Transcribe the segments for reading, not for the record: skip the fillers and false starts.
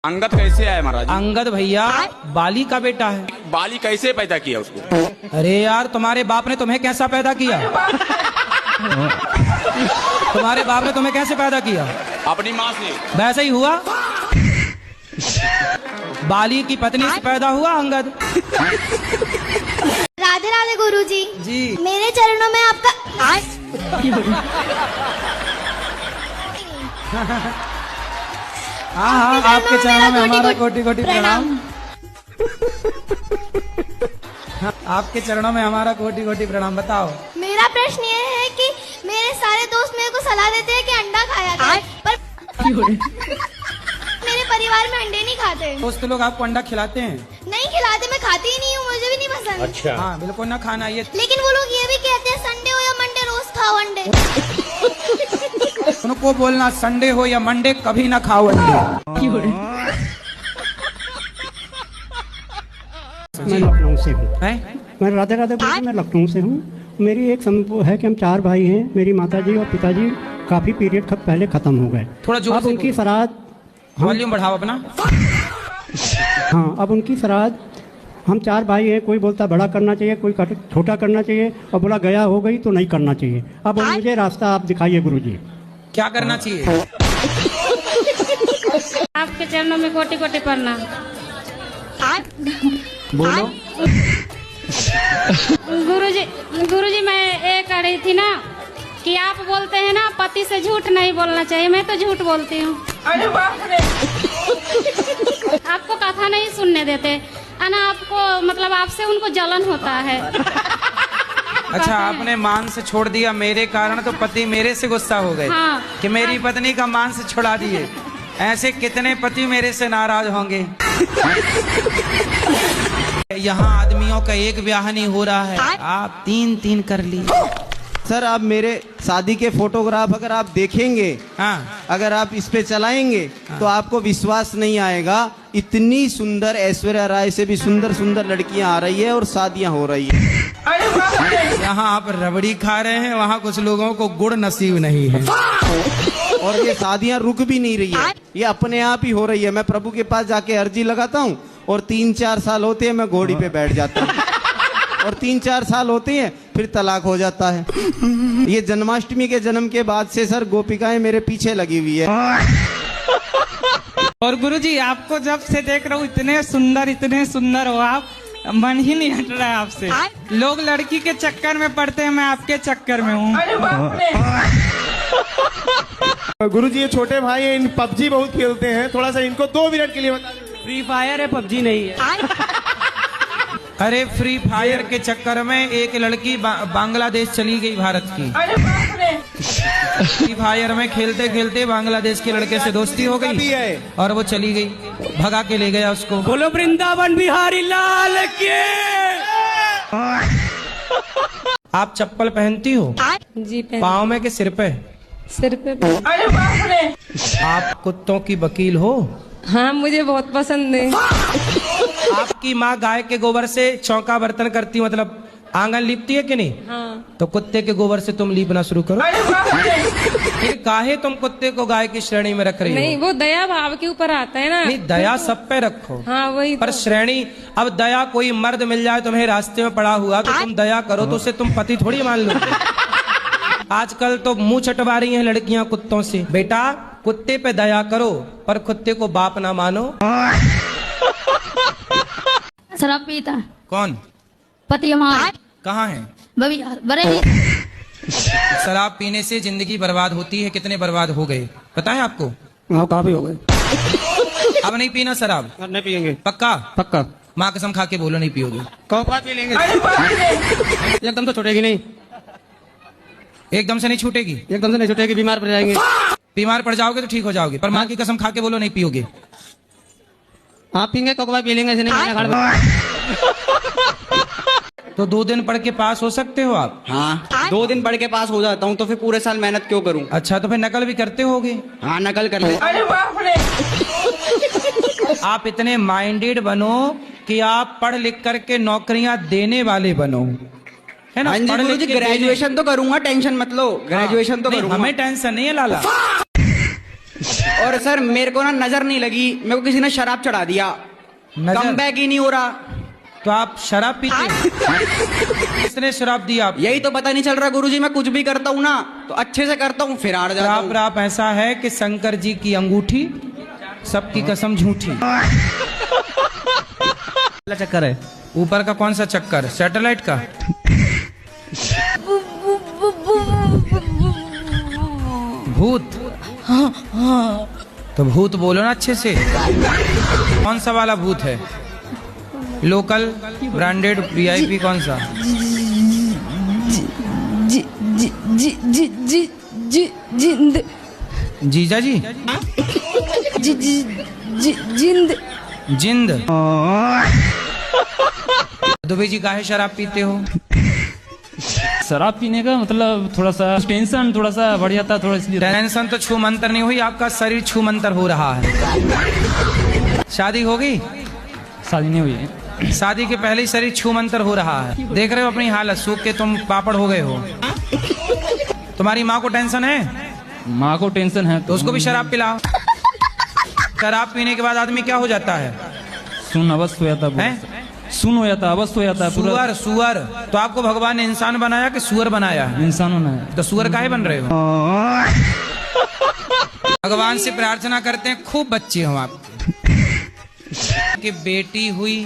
अंगद कैसे आया महाराज? अंगद भैया बाली का बेटा है। बाली कैसे पैदा किया उसको? अरे यार, तुम्हारे बाप ने तुम्हें कैसा पैदा किया? तुम्हारे बाप ने तुम्हें कैसे पैदा किया? अपनी माँ से। वैसे ही हुआ, बाली की पत्नी से पैदा हुआ अंगद। राधे राधे गुरुजी। जी। मेरे चरणों में आपका हाँ, आपके चरणों में हमारा कोटि कोटि प्रणाम। आपके चरणों में हमारा कोटि कोटि प्रणाम। बताओ। मेरा प्रश्न ये है कि मेरे सारे दोस्त मेरे को सलाह देते हैं कि अंडा खाया करें, पर मेरे परिवार में अंडे नहीं खाते। दोस्त लोग आपको अंडा खिलाते हैं? नहीं खिलाते, मैं खाती ही नहीं हूँ, मुझे भी नहीं पसंद। अच्छा। हाँ, बिल्कुल ना खाना ये। लेकिन वो लोग ये भी कहते हैं संडे हो या मंडे रोज खाओ अंडे। उनको बोलना संडे हो या मंडे कभी ना खाओ अंडे। मैं लखनऊ से हूँ। हैं? मैं राधे राधे बोलूँ, मैं लखनऊ से हूँ। मेरी एक वो है कि हम 4 भाई हैं। मेरी माताजी और पिताजी काफ़ी पीरियड पहले ख़त्म हो गए। थोड़ा जोर अब से उनकी श्राद्ध वॉल्यूम बढ़ाओ अपना। हाँ, अब उनकी श्राद्ध हम 4 भाई हैं। कोई बोलता बड़ा करना चाहिए, कोई छोटा करना चाहिए, और बोला गया हो गई तो नहीं करना चाहिए। अब मुझे रास्ता आप दिखाइए गुरुजी। क्या करना चाहिए? आपके चरणों में कोटि कोटि प्रणाम। बोलो। गुरुजी मैं ये कह रही थी ना कि आप बोलते हैं ना पति से झूठ नहीं बोलना चाहिए। मैं तो झूठ बोलती हूँ। आपको कथा नहीं सुनने देते ना, आपको मतलब आपसे उनको जलन होता है। अच्छा, आपने मांस छोड़ दिया मेरे कारण तो पति मेरे से गुस्सा हो गए। हाँ। कि मेरी पत्नी का मांस छुड़ा दिए। ऐसे कितने पति मेरे से नाराज होंगे। यहाँ आदमियों का एक ब्याह नहीं हो रहा है, आप 3 कर ली। सर, आप मेरे शादी के फोटोग्राफ अगर आप देखेंगे, हाँ। अगर आप इस पे चलाएंगे, तो आपको विश्वास नहीं आएगा। इतनी सुंदर ऐश्वर्या राय से भी सुंदर सुंदर लड़कियां आ रही है और शादियां हो रही है। यहाँ आप रबड़ी खा रहे हैं, वहाँ कुछ लोगों को गुड़ नसीब नहीं है। और ये शादियां रुक भी नहीं रही है, ये अपने आप ही हो रही है। मैं प्रभु के पास जाके अर्जी लगाता हूँ और 3-4 साल होते हैं मैं घोड़ी पे बैठ जाता हूँ, और 3-4 साल होते हैं फिर तलाक हो जाता है। ये जन्माष्टमी के जन्म के बाद से सर गोपिकाएं मेरे पीछे लगी हुई है। और गुरुजी आपको जब से देख रहा हूँ इतने सुंदर हो आप, मन ही नहीं हट रहा है आपसे। लोग लड़की के चक्कर में पड़ते हैं, मैं आपके चक्कर में हूँ। गुरुजी ये छोटे भाई हैं, इन पबजी बहुत खेलते हैं, थोड़ा सा इनको 2 मिनट के लिए बता दीजिए। फ्री फायर है, पबजी नहीं है। अरे फ्री फायर के चक्कर में एक लड़की बांग्लादेश चली गई भारत की। फ्री फायर में खेलते खेलते बांग्लादेश के लड़के से दोस्ती हो गई और वो चली गई, भगा के ले गया उसको। बोलो वृंदावन बिहारी लाल के। आप चप्पल पहनती हो? जी पाँव में के सिर पे? सिर पे। आप कुत्तों की वकील हो? हाँ, मुझे बहुत पसंद है। आपकी माँ गाय के गोबर से चौका बर्तन करती, मतलब आंगन लीपती है कि नहीं? हाँ। तो कुत्ते के गोबर से तुम लीपना शुरू करो। फिर काहे तुम कुत्ते को गाय की श्रेणी में रख रही हो? नहीं, वो दया भाव के ऊपर आता है ना। नहीं, दया सब पे रखो। हाँ, वही पर श्रेणी, अब दया कोई मर्द मिल जाए तुम्हें रास्ते में पड़ा हुआ तो तुम दया करो, तो उसे तुम पति थोड़ी मान लो। आजकल तो मुंह चटवा रही हैं लड़कियां कुत्तों से। बेटा, कुत्ते पे दया करो पर कुत्ते को बाप ना मानो। शराब पीता है। कौन? पति हमारा। कहाँ है? बड़े। शराब पीने से जिंदगी बर्बाद होती है। कितने बर्बाद हो गए पता है आपको? हाँ, काफी हो गए। अब नहीं पीना शराब? नहीं पियेंगे। पक्का? पक्का। माँ कसम खा के बोलो नहीं पियोगे? कौवा पी लेंगे। एकदम तो छूटेगी नहीं। एकदम से नहीं छूटेगी? एकदम से नहीं छूटेगी, बीमार पड़ जाएंगे। बीमार पड़ जाओगे तो ठीक हो जाओगे, पर माँ की कसम खा के बोलो नहीं पियोगे? आप पीएंगे, कौवा पी लेंगे, ऐसे नहीं। तो 2 दिन पढ़ के पास हो सकते हो आप? हाँ, 2 दिन पढ़ के पास हो जाता हूँ तो फिर पूरे साल मेहनत क्यों करूँ? अच्छा, तो फिर नकल भी करते होगे? हाँ, नकल कर ले। आप इतने माइंडेड बनो कि आप पढ़ लिख करके नौकरियां देने वाले बनो, है ना? हाँ जी, ग्रेजुएशन तो करूंगा, टेंशन मत लो। ग्रेजुएशन तो करूंगा। हमें टेंशन नहीं है लाला। और सर मेरे को ना नजर नहीं लगी, मेरे को किसी ने शराब चढ़ा दिया, कम बैक ही नहीं हो रहा। तो आप शराब पीते हो? किसने शराब दी आप? यही तो पता नहीं चल रहा गुरुजी, मैं कुछ भी करता हूँ ना तो अच्छे से करता हूँ, फिर हार जाता हूँ। राप ऐसा है कि शंकर जी की अंगूठी सबकी कसम झूठी। चक्कर है ऊपर का, कौन सा चक्कर? सैटेलाइट का? भूत? तो भूत बोलो ना अच्छे से। कौन सा वाला भूत है? लोकल, ब्रांडेड, वीआईपी, कौन सा? जिंद। जीजा जी? जिंद। जिंद। दुबे जी काहे शराब पीते हो? शराब पीने का मतलब थोड़ा सा टेंशन थोड़ा सा बढ़ जाता है, थोड़ा इसलिए। टेंशन तो छू मंतर नहीं हुई, आपका शरीर छू मंतर हो रहा है। शादी हो गई? शादी नहीं हुई है। शादी के पहले ही शरीर छू मंतर हो रहा है। देख रहे हो अपनी हालत, सूख के तुम पापड़ हो गए हो। तुम्हारी माँ को टेंशन है? माँ को टेंशन है तो उसको भी शराब पिलाओ। शराब पीने के बाद आदमी क्या हो जाता है? सुन अवस्थ हो जाता है, सुन हो जाता है, अवस्थ हो जाता है। सुअर? सुअर? तो आपको भगवान ने इंसान बनाया कि सुअर बनाया? इंसान बनाया। तो सुअर काहे बन रहे हो? भगवान से प्रार्थना करते हैं खूब बच्चे हो आपके। कि बेटी हुई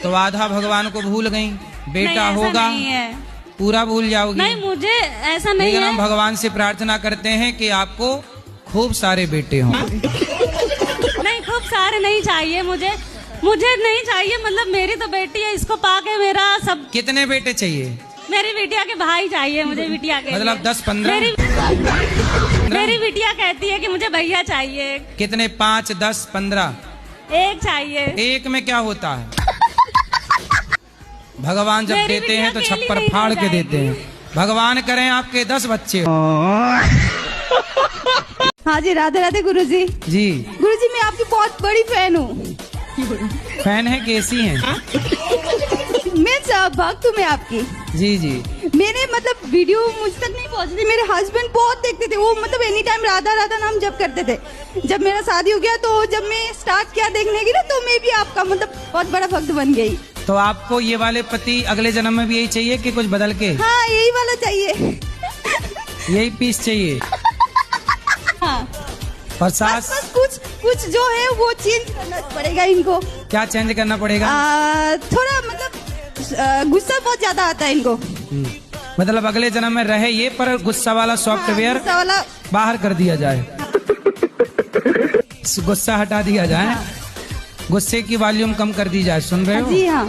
तो आधा भगवान को भूल गई, बेटा होगा पूरा भूल जाओगी। नहीं, मुझे ऐसा नहीं है। हम भगवान से प्रार्थना करते हैं कि आपको खूब सारे बेटे हों। नहीं, खूब सारे नहीं चाहिए मुझे नहीं चाहिए, मतलब मेरी तो बेटी है, इसको पाके मेरा सब। कितने बेटे चाहिए? मेरी बिटिया के भाई चाहिए मुझे, बिटिया के मतलब 10-15? मेरी बिटिया कहती है कि मुझे भैया चाहिए। कितने? 5, 10, 15? एक चाहिए। एक में क्या होता है? भगवान जब देते हैं तो छप्पर फाड़ के देते हैं। भगवान करें आपके 10 बच्चे। हाँ जी, राधे राधे गुरुजी। जी गुरुजी, मैं आपकी बहुत बड़ी फैन हूँ। फैन है? कैसी हैं? मैं भक्त हूँ मैं आपकी। जी जी। मेरे मतलब वीडियो मुझ तक नहीं पहुँचती थी, मेरे हस्बैंड बहुत देखते थे, वो मतलब एनी टाइम राधा राधा नाम जप करते थे। जब मेरा शादी हो गया तो जब मैं स्टार्ट किया देखने की ना, तो मैं भी आपका मतलब बहुत बड़ा भक्त बन गई। तो आपको ये वाले पति अगले जन्म में भी यही चाहिए कि कुछ बदल के? हाँ, यही वाला चाहिए। यही पीस चाहिए? हाँ। और सास? कुछ जो है वो चेंज करना पड़ेगा इनको। क्या चेंज करना पड़ेगा? थोड़ा मतलब गुस्सा बहुत ज्यादा आता है इनको। मतलब अगले जन्म में रहे ये, पर गुस्सा वाला सॉफ्टवेयर बाहर कर दिया जाए, गुस्सा हटा दिया जाए, गुस्से की वॉल्यूम कम कर दी जाए। सुन रहे हो? जी हाँ।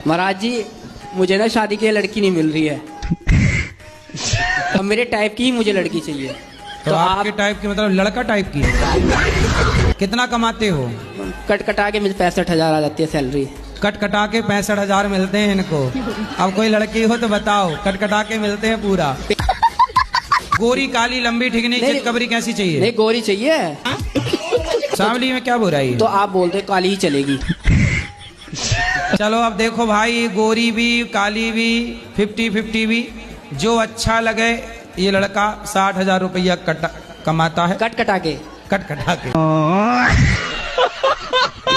महाराज जी, मुझे ना शादी के लिए लड़की नहीं मिल रही है, अब मेरे टाइप की ही मुझे लड़की चाहिए। तो आपके टाइप की मतलब लड़का टाइप की? कितना कमाते हो? कट कटा के मुझे 65,000 आ जाती है सैलरी। कट कटा के 65,000 मिलते हैं इनको? अब कोई लड़की हो तो बताओ, कट कटा के मिलते हैं पूरा। गोरी काली लंबी ठिकनी चितकबरी कैसी चाहिए? नहीं, गोरी चाहिए। सांवली में क्या बुराई है? तो आप बोलते काली ही चलेगी। चलो अब देखो भाई, गोरी भी काली भी 50-50 भी, जो अच्छा लगे। ये लड़का 60,000 रुपया कमाता है कट कटा के।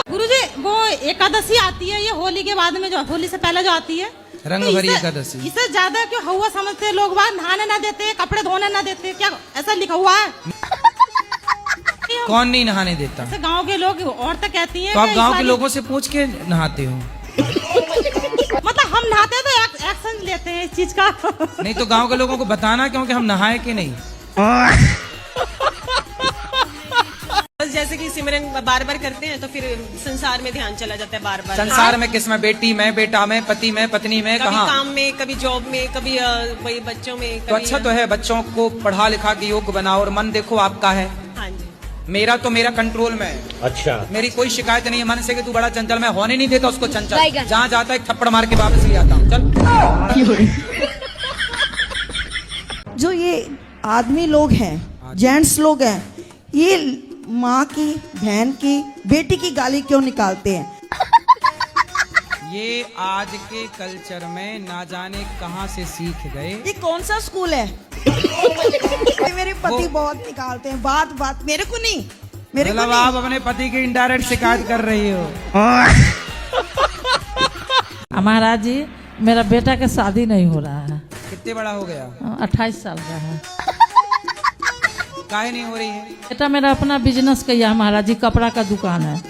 गुरुजी, वो एकादशी आती है ये होली के बाद में, जो होली से पहले जो आती है, रंग भरी एकादशी। इसे ज्यादा क्यों हुआ समझते हैं लोग? बाहर नहाने ना देते, कपड़े धोने ना देते, क्या ऐसा लिखा हुआ है? कौन नहीं नहाने देता? गांव के लोग औरतें कहती हैं। तो आप गांव के लोगों से पूछ के नहाते हो? मतलब हम नहाते हैं तो एक्शन लेते हैं इस चीज का। नहीं तो गांव के लोगों को बताना क्योंकि हम नहाए कि नहीं। जैसे कि सिमरन बार बार करते हैं तो फिर संसार में ध्यान चला जाता है बार बार। संसार में किस में? बेटी में, बेटा में, पति में, पत्नी में, कभी कहाँ? काम में, कभी जॉब में, कभी वही बच्चों में। तो अच्छा तो है, बच्चों को पढ़ा लिखा के योग्य बनाओ। और मन देखो आपका है। हाँ जी। मेरा तो मेरा कंट्रोल में है। अच्छा। मेरी कोई शिकायत नहीं है मन से कि तू बड़ा चंचल, मैं होने नहीं देता उसको चंचल। जहाँ जाता है थप्पड़ मार के वापस ले आता हूँ। चल। जो ये आदमी लोग हैं, जेंट्स लोग हैं, ये माँ की, बहन की, बेटी की गाली क्यों निकालते हैं? ये आज के कल्चर में ना जाने कहाँ से सीख गए। ये कौन सा स्कूल है? मेरे पति बहुत निकालते हैं, बात बात मेरे को नहीं, मेरे को मतलब नहीं। आप अपने पति की इनडायरेक्ट शिकायत कर रही हो। महाराज जी, मेरा बेटा का शादी नहीं हो रहा है। कितने बड़ा हो गया? 28 साल का है। काहे नहीं हो रही है? बेटा मेरा अपना बिजनेस किया है महाराज जी, कपड़ा का दुकान है।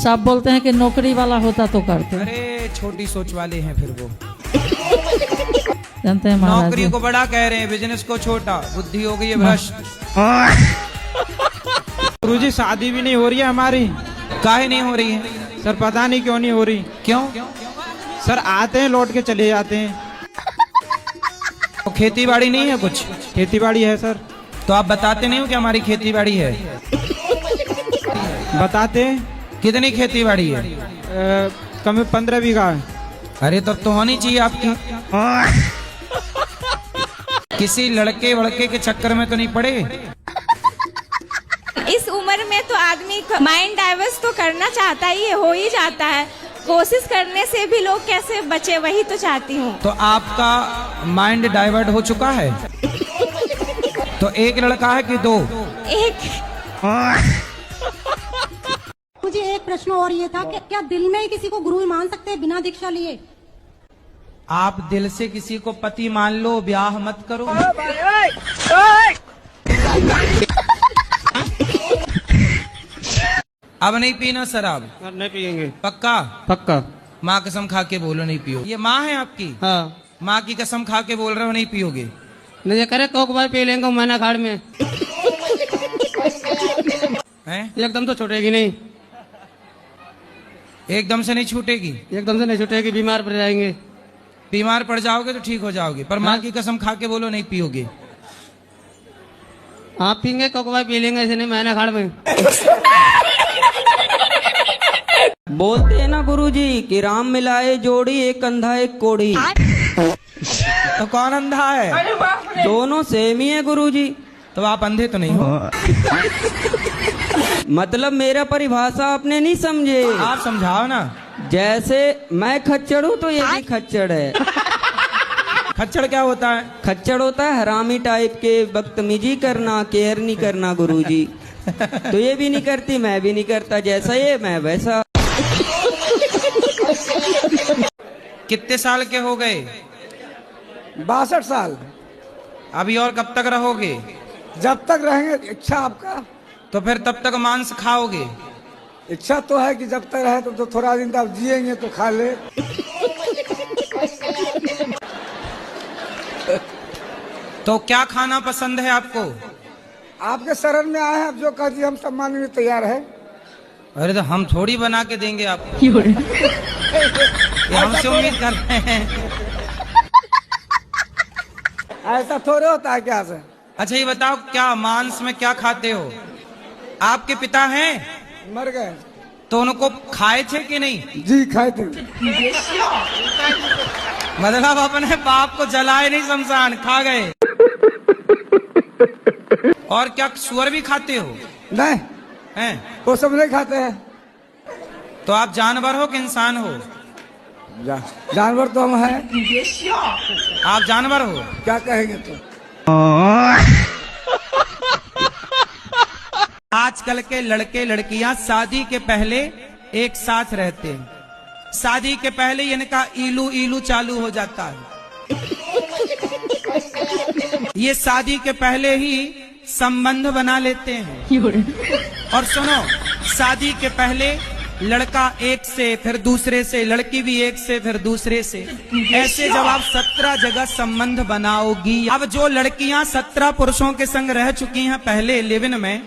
सब बोलते हैं कि नौकरी वाला होता तो करते। अरे छोटी सोच वाले हैं फिर वो, जानते हैं महाराज नौकरी जी। को बड़ा कह रहे हैं, बिजनेस को छोटा। बुद्धि हो गई है भ्रष्ट। गुरुजी शादी भी नहीं हो रही है हमारी। काहे नहीं हो रही है? सर पता नहीं क्यों नहीं हो रही। क्यों? सर आते हैं लौट के चले जाते हैं। तो खेती बाड़ी नहीं है कुछ? खेती बाड़ी है सर। तो आप बताते नहीं हो कि हमारी खेती बाड़ी है? बताते। कितनी खेती बाड़ी है? कम 15 बीघा है। अरे तब तो होनी चाहिए आपकी। किसी लड़के वड़के के चक्कर में तो नहीं पड़े? इस उम्र में तो आदमी माइंड डाइवर्स तो करना चाहता ही है, हो ही जाता है। कोशिश करने से भी लोग कैसे बचे, वही तो चाहती हूँ। तो आपका माइंड डाइवर्ट हो चुका है? तो एक लड़का है कि दो? एक। मुझे एक प्रश्न और ये था कि क्या दिल में किसी को गुरु मान सकते हैं बिना दीक्षा लिए? आप दिल से किसी को पति मान लो, ब्याह मत करो। अब नहीं पीना शराब? नहीं पियेंगे। पक्का? पक्का। माँ कसम खा के बोलो नहीं पियो। ये माँ है आपकी? हाँ। माँ की कसम खा के बोल रहे हो नहीं पियोगे? नहीं करे कोक भाई पी लेंगे महीना खाड़ में। हैं? एकदम तो छूटेगी नहीं। एकदम से नहीं छूटेगी? एकदम से नहीं छूटेगी, बीमार पड़ जाएंगे। बीमार पड़ जाओगे तो ठीक हो जाओगे, पर माँ की कसम खा के बोलो नहीं पियोगे। आप पीएंगे कोक भाई पी लेंगे, ऐसे नहीं महीना खाड़ में। बोलते हैं ना गुरुजी कि राम मिलाए जोड़ी, एक अंधा एक कोड़ी। तो कौन अंधा है? दोनों सेम ही है गुरुजी। तो आप अंधे तो नहीं हो? मतलब मेरा परिभाषा आपने नहीं समझे। आप समझाओ ना। जैसे मैं खच्चड़ हूँ तो ये भी खच्चड़ है। खच्चड़ क्या होता है? खच्चड़ होता है हरामी टाइप के, बदतमीजी करना, केयर नहीं करना गुरुजी। तो ये भी नहीं करती, मैं भी नहीं करता। जैसा ये मैं वैसा। कितने साल के हो गए? 62 साल। अभी और कब तक रहोगे? जब तक रहेंगे, इच्छा आपका। तो फिर तब तक मांस खाओगे? इच्छा तो है कि जब तक रहे तो थोड़ा दिन तक जिएंगे तो खा ले। तो क्या खाना पसंद है आपको? आपके शरण में आए हैं, आप जो कह दिए हम सब मानने में तैयार है। अरे तो हम थोड़ी बना के देंगे आपको। ये हमसे उम्मीद कर रहे हैं। ऐसा थोड़े होता है क्या से? अच्छा ये बताओ, क्या मांस में क्या खाते हो? आपके पिता हैं? मर गए। तो उनको खाए थे कि नहीं? जी खाए थे। मतलब अपने बाप को जलाए नहीं, शमशान खा गए। और क्या सुअर भी खाते हो? नहीं हैं? वो सब नहीं खाते हैं। तो आप जानवर हो कि इंसान हो? जानवर तो हम हैं। आप जानवर हो? क्या कहेंगे तो? आजकल के लड़के लड़कियां शादी के पहले एक साथ रहते हैं। शादी के पहले इनका इलू इलू चालू हो जाता है। ये शादी के पहले ही संबंध बना लेते हैं। और सुनो, शादी के पहले लड़का एक से, फिर दूसरे से, लड़की भी एक से, फिर दूसरे से। ऐसे जब आप 17 जगह संबंध बनाओगी। अब जो लड़कियां 17 पुरुषों के संग रह चुकी हैं पहले लिव इन में,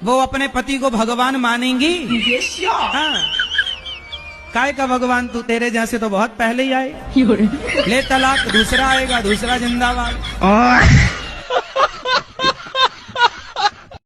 वो अपने पति को भगवान मानेंगी? हाँ। काय का भगवान, तू तेरे जैसे तो बहुत पहले ही आए। ले तलाक, दूसरा आएगा, दूसरा जिंदाबाद।